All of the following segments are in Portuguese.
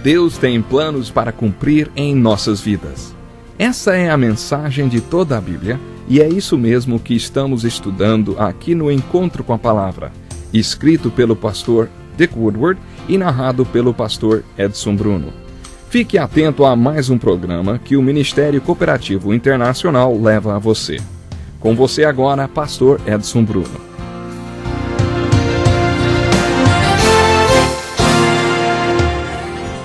Deus tem planos para cumprir em nossas vidas. Essa é a mensagem de toda a Bíblia e é isso mesmo que estamos estudando aqui no Encontro com a Palavra, escrito pelo pastor Dick Woodward e narrado pelo pastor Edson Bruno. Fique atento a mais um programa que o Ministério Cooperativo Internacional leva a você. Com você agora, pastor Edson Bruno.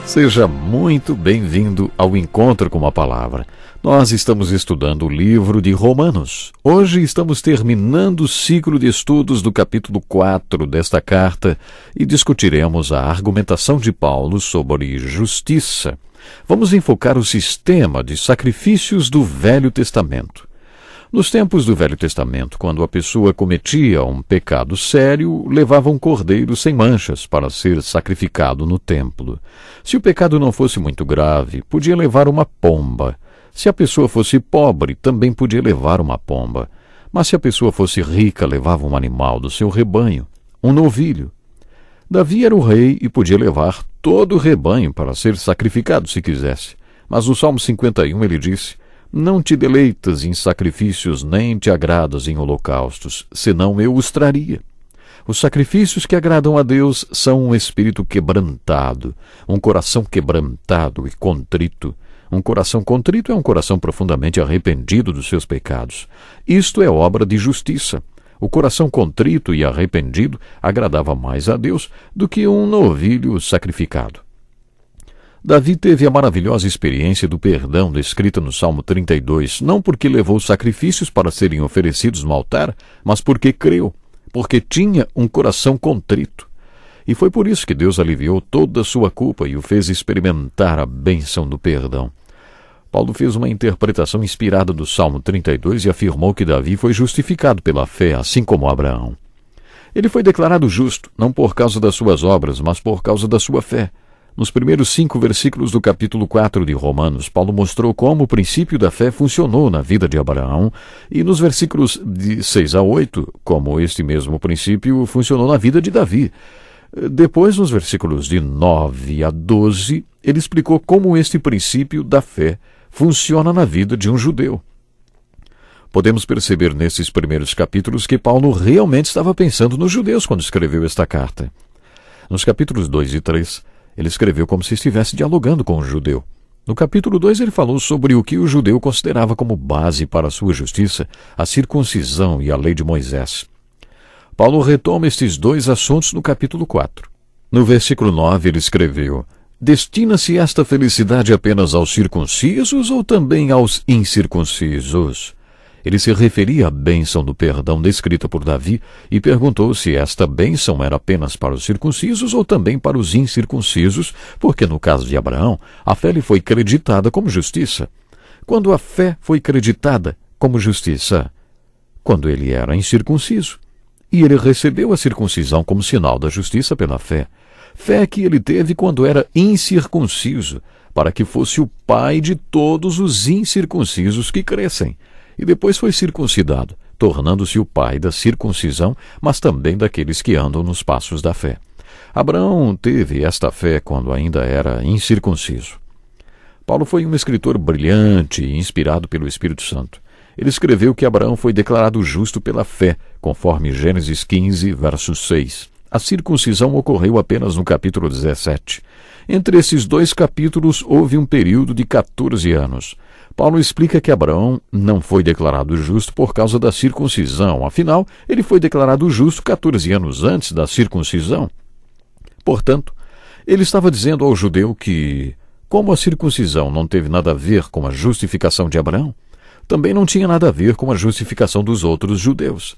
Seja muito bem-vindo ao Encontro com a Palavra. Nós estamos estudando o livro de Romanos. Hoje estamos terminando o ciclo de estudos do capítulo 4 desta carta e discutiremos a argumentação de Paulo sobre justiça. Vamos enfocar o sistema de sacrifícios do Velho Testamento. Nos tempos do Velho Testamento, quando a pessoa cometia um pecado sério, levava um cordeiro sem manchas para ser sacrificado no templo. Se o pecado não fosse muito grave, podia levar uma pomba. Se a pessoa fosse pobre, também podia levar uma pomba. Mas se a pessoa fosse rica, levava um animal do seu rebanho, um novilho. Davi era o rei e podia levar todo o rebanho para ser sacrificado se quisesse. Mas no Salmo 51 ele disse: "Não te deleitas em sacrifícios, nem te agradas em holocaustos, senão eu os traria." Os sacrifícios que agradam a Deus são um espírito quebrantado, um coração quebrantado e contrito. Um coração contrito é um coração profundamente arrependido dos seus pecados. Isto é obra de justiça. O coração contrito e arrependido agradava mais a Deus do que um novilho sacrificado. Davi teve a maravilhosa experiência do perdão descrita no Salmo 32, não porque levou sacrifícios para serem oferecidos no altar, mas porque creu, porque tinha um coração contrito. E foi por isso que Deus aliviou toda a sua culpa e o fez experimentar a bênção do perdão. Paulo fez uma interpretação inspirada do Salmo 32 e afirmou que Davi foi justificado pela fé, assim como Abraão. Ele foi declarado justo, não por causa das suas obras, mas por causa da sua fé. Nos primeiros 5 versículos do capítulo 4 de Romanos, Paulo mostrou como o princípio da fé funcionou na vida de Abraão, e nos versículos de 6 a 8, como este mesmo princípio funcionou na vida de Davi. Depois, nos versículos de 9 a 12, ele explicou como este princípio da fé funciona na vida de um judeu. Podemos perceber nesses primeiros capítulos que Paulo realmente estava pensando nos judeus quando escreveu esta carta. Nos capítulos 2 e 3, ele escreveu como se estivesse dialogando com o judeu. No capítulo 2, ele falou sobre o que o judeu considerava como base para a sua justiça, a circuncisão e a lei de Moisés. Paulo retoma estes dois assuntos no capítulo 4. No versículo 9, ele escreveu: "Destina-se esta felicidade apenas aos circuncisos ou também aos incircuncisos?" Ele se referia à bênção do perdão descrita por Davi e perguntou se esta bênção era apenas para os circuncisos ou também para os incircuncisos, porque no caso de Abraão, a fé lhe foi creditada como justiça. Quando a fé foi creditada como justiça? Quando ele era incircunciso. E ele recebeu a circuncisão como sinal da justiça pela fé. Fé que ele teve quando era incircunciso, para que fosse o pai de todos os incircuncisos que crescem. E depois foi circuncidado, tornando-se o pai da circuncisão, mas também daqueles que andam nos passos da fé. Abraão teve esta fé quando ainda era incircunciso. Paulo foi um escritor brilhante e inspirado pelo Espírito Santo. Ele escreveu que Abraão foi declarado justo pela fé, conforme Gênesis 15, verso 6. A circuncisão ocorreu apenas no capítulo 17. Entre esses 2 capítulos houve um período de 14 anos. Paulo explica que Abraão não foi declarado justo por causa da circuncisão, afinal, ele foi declarado justo 14 anos antes da circuncisão. Portanto, ele estava dizendo ao judeu que, como a circuncisão não teve nada a ver com a justificação de Abraão, também não tinha nada a ver com a justificação dos outros judeus.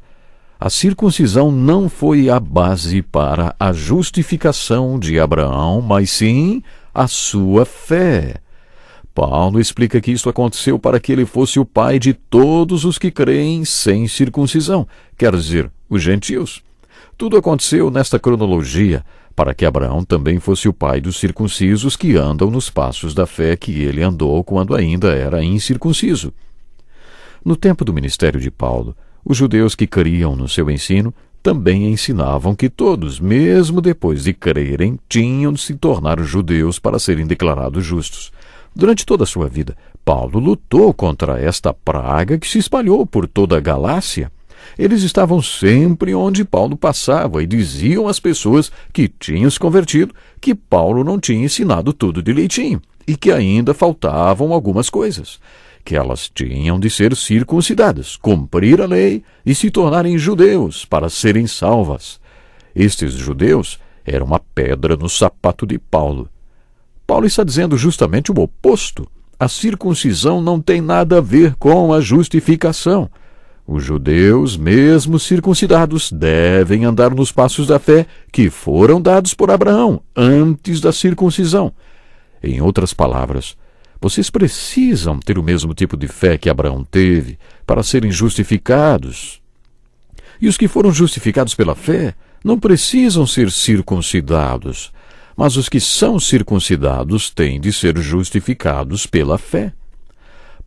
A circuncisão não foi a base para a justificação de Abraão, mas sim a sua fé. Paulo explica que isto aconteceu para que ele fosse o pai de todos os que creem sem circuncisão, quer dizer, os gentios. Tudo aconteceu nesta cronologia para que Abraão também fosse o pai dos circuncisos que andam nos passos da fé que ele andou quando ainda era incircunciso. No tempo do ministério de Paulo, os judeus que criam no seu ensino também ensinavam que todos, mesmo depois de crerem, tinham de se tornar judeus para serem declarados justos. Durante toda a sua vida, Paulo lutou contra esta praga que se espalhou por toda a Galácia. Eles estavam sempre onde Paulo passava e diziam às pessoas que tinham se convertido que Paulo não tinha ensinado tudo direitinho e que ainda faltavam algumas coisas, que elas tinham de ser circuncidadas, cumprir a lei e se tornarem judeus para serem salvas. Estes judeus eram uma pedra no sapato de Paulo. Paulo está dizendo justamente o oposto. A circuncisão não tem nada a ver com a justificação. Os judeus, mesmo circuncidados, devem andar nos passos da fé que foram dados por Abraão antes da circuncisão. Em outras palavras, vocês precisam ter o mesmo tipo de fé que Abraão teve para serem justificados. E os que foram justificados pela fé não precisam ser circuncidados, mas os que são circuncidados têm de ser justificados pela fé.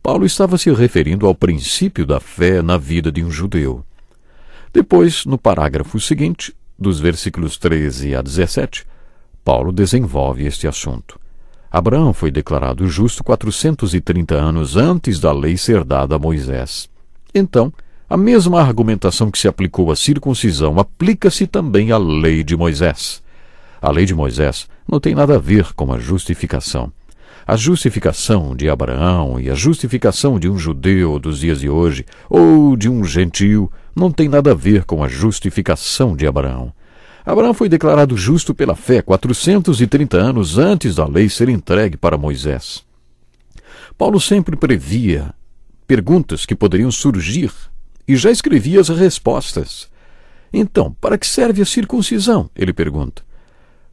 Paulo estava se referindo ao princípio da fé na vida de um judeu. Depois, no parágrafo seguinte, dos versículos 13 a 17, Paulo desenvolve este assunto. Abraão foi declarado justo 430 anos antes da lei ser dada a Moisés. Então, a mesma argumentação que se aplicou à circuncisão aplica-se também à lei de Moisés. A lei de Moisés não tem nada a ver com a justificação. A justificação de Abraão e a justificação de um judeu dos dias de hoje ou de um gentio não tem nada a ver com a justificação de Abraão. Abraão foi declarado justo pela fé 430 anos antes da lei ser entregue para Moisés. Paulo sempre previa perguntas que poderiam surgir e já escrevia as respostas. Então, para que serve a circuncisão? Ele pergunta.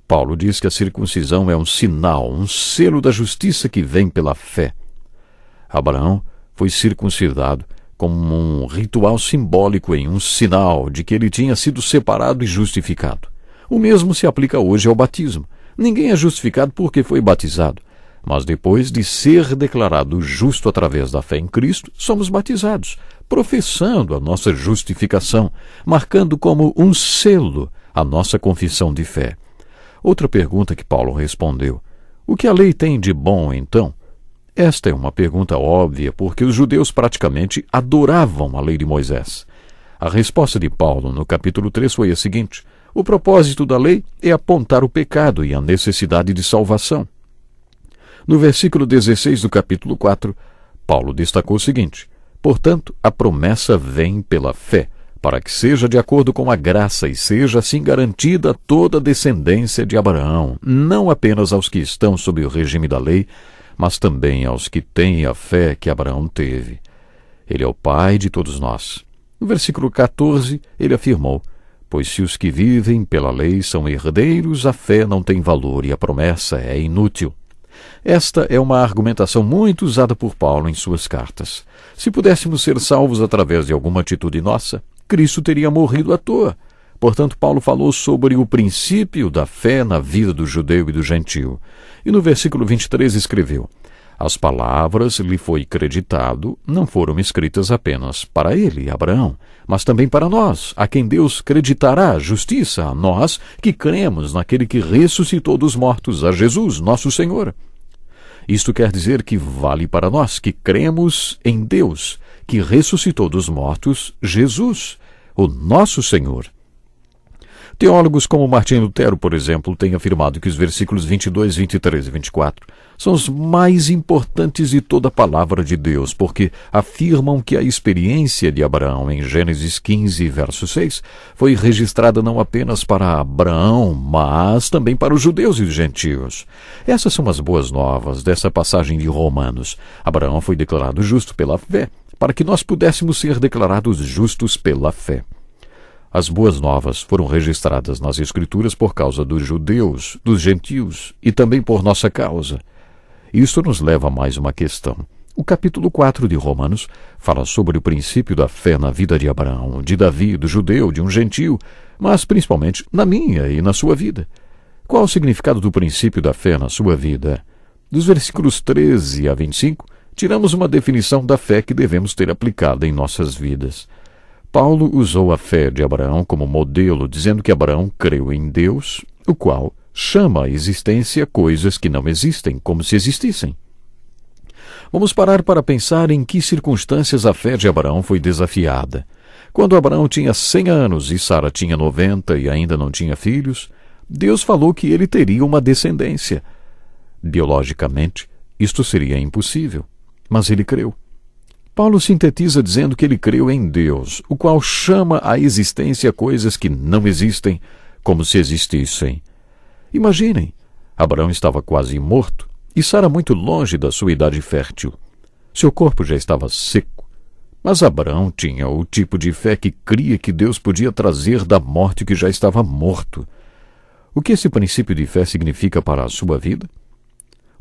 Paulo diz que a circuncisão é um sinal, um selo da justiça que vem pela fé. Abraão foi circuncidado como um ritual simbólico um sinal de que ele tinha sido separado e justificado. O mesmo se aplica hoje ao batismo. Ninguém é justificado porque foi batizado, mas depois de ser declarado justo através da fé em Cristo, somos batizados, professando a nossa justificação, marcando como um selo a nossa confissão de fé. Outra pergunta que Paulo respondeu: o que a lei tem de bom, então? Esta é uma pergunta óbvia, porque os judeus praticamente adoravam a lei de Moisés. A resposta de Paulo no capítulo 3 foi a seguinte: o propósito da lei é apontar o pecado e a necessidade de salvação. No versículo 16 do capítulo 4, Paulo destacou o seguinte: portanto, a promessa vem pela fé, para que seja de acordo com a graça e seja assim garantida toda a descendência de Abraão, não apenas aos que estão sob o regime da lei, mas também aos que têm a fé que Abraão teve. Ele é o pai de todos nós. No versículo 14, ele afirmou: pois se os que vivem pela lei são herdeiros, a fé não tem valor e a promessa é inútil. Esta é uma argumentação muito usada por Paulo em suas cartas. Se pudéssemos ser salvos através de alguma atitude nossa, Cristo teria morrido à toa. Portanto, Paulo falou sobre o princípio da fé na vida do judeu e do gentio. E no versículo 23 escreveu: as palavras lhe foi creditado não foram escritas apenas para ele, Abraão, mas também para nós, a quem Deus creditará justiça, a nós que cremos naquele que ressuscitou dos mortos, a Jesus, nosso Senhor. Isto quer dizer que vale para nós que cremos em Deus, que ressuscitou dos mortos Jesus, o nosso Senhor. Teólogos como Martim Lutero, por exemplo, têm afirmado que os versículos 22, 23 e 24 são os mais importantes de toda a palavra de Deus, porque afirmam que a experiência de Abraão em Gênesis 15, verso 6, foi registrada não apenas para Abraão, mas também para os judeus e os gentios. Essas são as boas novas dessa passagem de Romanos. Abraão foi declarado justo pela fé, para que nós pudéssemos ser declarados justos pela fé. As boas novas foram registradas nas Escrituras por causa dos judeus, dos gentios e também por nossa causa. Isto nos leva a mais uma questão. O capítulo 4 de Romanos fala sobre o princípio da fé na vida de Abraão, de Davi, do judeu, de um gentio, mas principalmente na minha e na sua vida. Qual o significado do princípio da fé na sua vida? Dos versículos 13 a 25, tiramos uma definição da fé que devemos ter aplicada em nossas vidas. Paulo usou a fé de Abraão como modelo, dizendo que Abraão creu em Deus, o qual chama à existência coisas que não existem, como se existissem. Vamos parar para pensar em que circunstâncias a fé de Abraão foi desafiada. Quando Abraão tinha 100 anos e Sara tinha 90 e ainda não tinha filhos, Deus falou que ele teria uma descendência. Biologicamente, isto seria impossível, mas ele creu. Paulo sintetiza dizendo que ele creu em Deus, o qual chama à existência coisas que não existem, como se existissem. Imaginem, Abraão estava quase morto e Sara muito longe da sua idade fértil. Seu corpo já estava seco, mas Abraão tinha o tipo de fé que cria que Deus podia trazer da morte que já estava morto. O que esse princípio de fé significa para a sua vida?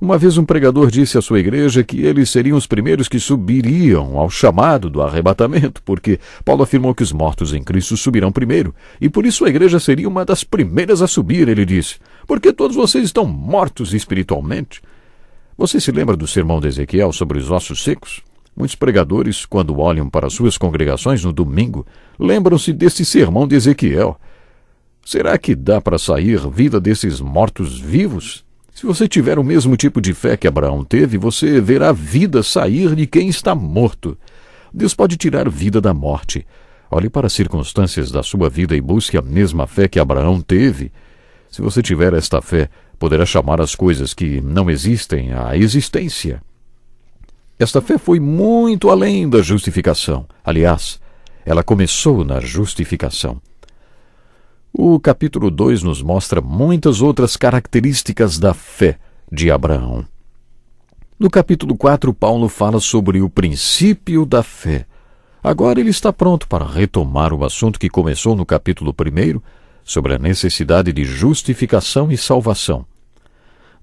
Uma vez um pregador disse à sua igreja que eles seriam os primeiros que subiriam ao chamado do arrebatamento, porque Paulo afirmou que os mortos em Cristo subirão primeiro, e por isso a igreja seria uma das primeiras a subir, ele disse, porque todos vocês estão mortos espiritualmente. Você se lembra do sermão de Ezequiel sobre os ossos secos? Muitos pregadores, quando olham para suas congregações no domingo, lembram-se desse sermão de Ezequiel. Será que dá para sair vida desses mortos vivos? Se você tiver o mesmo tipo de fé que Abraão teve, você verá vida sair de quem está morto. Deus pode tirar vida da morte. Olhe para as circunstâncias da sua vida e busque a mesma fé que Abraão teve. Se você tiver esta fé, poderá chamar as coisas que não existem à existência. Esta fé foi muito além da justificação. Aliás, ela começou na justificação. O capítulo 2 nos mostra muitas outras características da fé de Abraão. No capítulo 4, Paulo fala sobre o princípio da fé. Agora ele está pronto para retomar o assunto que começou no capítulo 1, sobre a necessidade de justificação e salvação.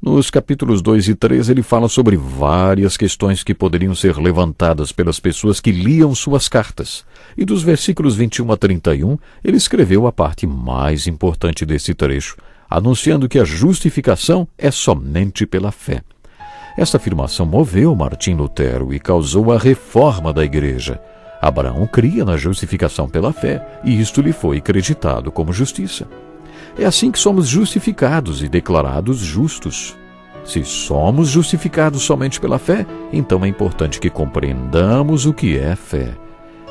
Nos capítulos 2 e 3, ele fala sobre várias questões que poderiam ser levantadas pelas pessoas que liam suas cartas. E dos versículos 21 a 31, ele escreveu a parte mais importante desse trecho, anunciando que a justificação é somente pela fé. Esta afirmação moveu Martim Lutero e causou a reforma da igreja. Abraão cria na justificação pela fé, e isto lhe foi acreditado como justiça. É assim que somos justificados e declarados justos. Se somos justificados somente pela fé, então é importante que compreendamos o que é fé.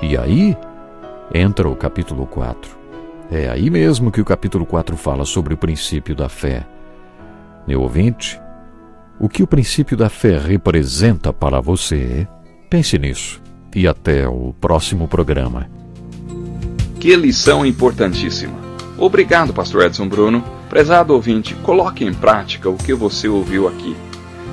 E aí entra o capítulo 4. É aí mesmo que o capítulo 4 fala sobre o princípio da fé. Meu ouvinte, o que o princípio da fé representa para você? Pense nisso. E até o próximo programa. Que lição importantíssima! Obrigado, Pastor Edson Bruno. Prezado ouvinte, coloque em prática o que você ouviu aqui.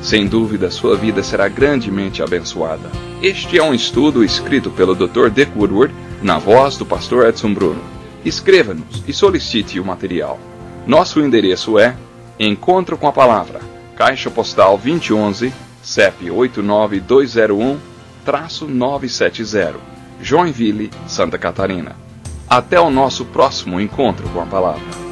Sem dúvida, sua vida será grandemente abençoada. Este é um estudo escrito pelo Dr. Dick Woodward, na voz do Pastor Edson Bruno. Escreva-nos e solicite o material. Nosso endereço é Encontro com a Palavra, Caixa Postal 2011, CEP 89201-970, Joinville, Santa Catarina. Até o nosso próximo encontro com a Palavra.